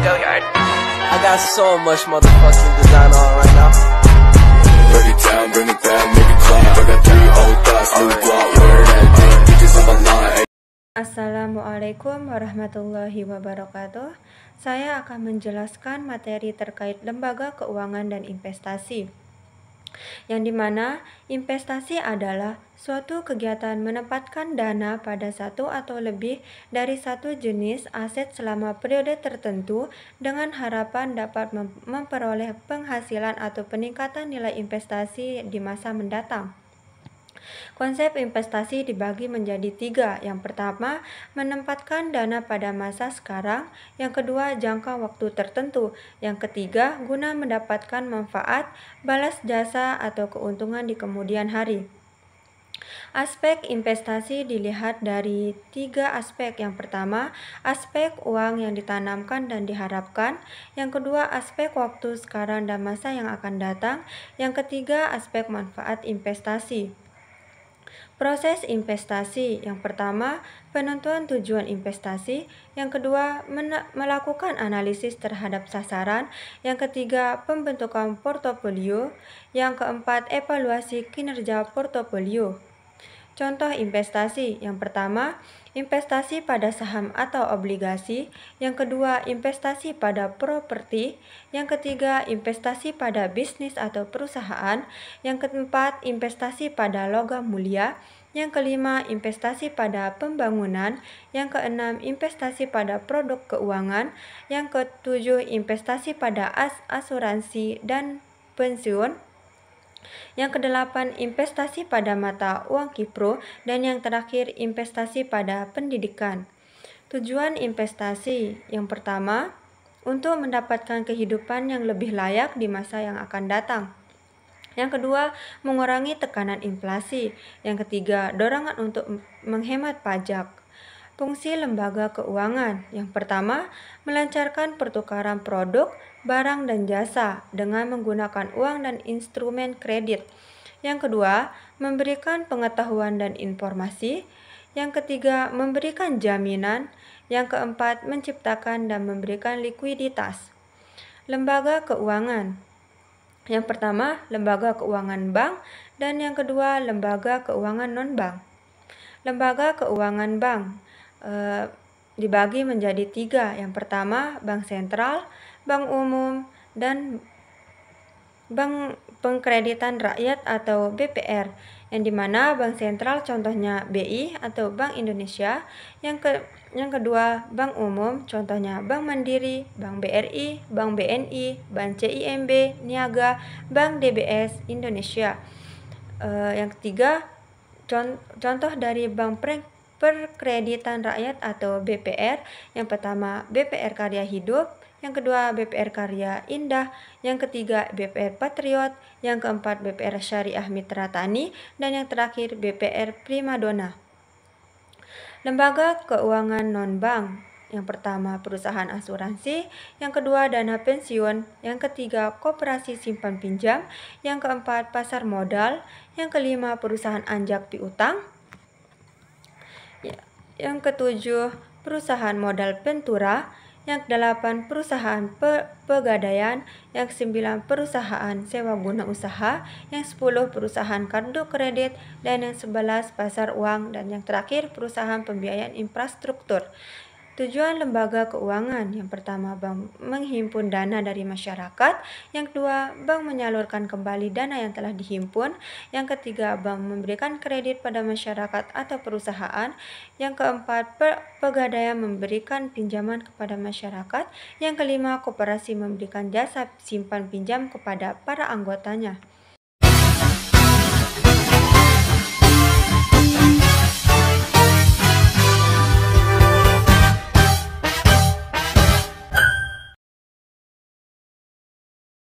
Gilliard. I got so much motherfucking design on right now. Break it down, bring it back, make it clap. I got 3 old thoughts, new guap, where that thing, bitches on my line. Assalamualaikum warahmatullahi wabarakatuh. Saya akan menjelaskan materi terkait lembaga keuangan dan investasi, yang dimana investasi adalah suatu kegiatan menempatkan dana pada satu atau lebih dari satu jenis aset selama periode tertentu dengan harapan dapat memperoleh penghasilan atau peningkatan nilai investasi di masa mendatang. Konsep investasi dibagi menjadi 3. Yang pertama, menempatkan dana pada masa sekarang. Yang kedua, jangka waktu tertentu. Yang ketiga, guna mendapatkan manfaat, balas jasa, atau keuntungan di kemudian hari. Aspek investasi dilihat dari 3 aspek. Yang pertama, aspek uang yang ditanamkan dan diharapkan. Yang kedua, aspek waktu sekarang dan masa yang akan datang. Yang ketiga, aspek manfaat investasi. Proses investasi. Yang pertama, penentuan tujuan investasi. Yang kedua, melakukan analisis terhadap sasaran. Yang ketiga, pembentukan portofolio. Yang keempat, evaluasi kinerja portofolio. Contoh investasi. Yang pertama, investasi pada saham atau obligasi. Yang kedua, investasi pada properti. Yang ketiga, investasi pada bisnis atau perusahaan. Yang keempat, investasi pada logam mulia. Yang kelima, investasi pada pembangunan. Yang keenam, investasi pada produk keuangan. Yang ketujuh, investasi pada asuransi dan pensiun. Yang kedelapan, investasi pada mata uang kipro. Dan yang terakhir, investasi pada pendidikan. Tujuan investasi. Yang pertama, untuk mendapatkan kehidupan yang lebih layak di masa yang akan datang. Yang kedua, mengurangi tekanan inflasi. Yang ketiga, dorongan untuk menghemat pajak. Fungsi lembaga keuangan. Yang pertama, melancarkan pertukaran produk, barang dan jasa dengan menggunakan uang dan instrumen kredit. Yang kedua, memberikan pengetahuan dan informasi. Yang ketiga, memberikan jaminan. Yang keempat, menciptakan dan memberikan likuiditas. Lembaga keuangan. Yang pertama, lembaga keuangan bank, dan yang kedua, lembaga keuangan non-bank. Lembaga keuangan bank dibagi menjadi 3. Yang pertama, bank sentral, bank umum, dan bank pengkreditan rakyat atau BPR, yang dimana bank sentral contohnya BI atau Bank Indonesia. Yang kedua, bank umum contohnya Bank Mandiri, Bank BRI, Bank BNI, Bank CIMB Niaga, Bank DBS Indonesia. Yang ketiga, contoh dari bank perkreditan rakyat atau BPR. Yang pertama, BPR Karya Hidup. Yang kedua, BPR Karya Indah. Yang ketiga, BPR Patriot. Yang keempat, BPR Syariah Mitra Tani. Dan yang terakhir, BPR Primadona. Lembaga keuangan non-bank. Yang pertama, perusahaan asuransi. Yang kedua, dana pensiun. Yang ketiga, koperasi simpan pinjam. Yang keempat, pasar modal. Yang kelima, perusahaan anjak piutang. Yang ketujuh, perusahaan modal ventura. Yang kedelapan, perusahaan pegadaian. Yang kesembilan, perusahaan sewa guna usaha. Yang 10, perusahaan kartu kredit. Dan yang 11, pasar uang. Dan yang terakhir, perusahaan pembiayaan infrastruktur. Tujuan lembaga keuangan. Yang pertama, bank menghimpun dana dari masyarakat. Yang kedua, bank menyalurkan kembali dana yang telah dihimpun. Yang ketiga, bank memberikan kredit pada masyarakat atau perusahaan. Yang keempat, pegadaian memberikan pinjaman kepada masyarakat. Yang kelima, koperasi memberikan jasa simpan pinjam kepada para anggotanya.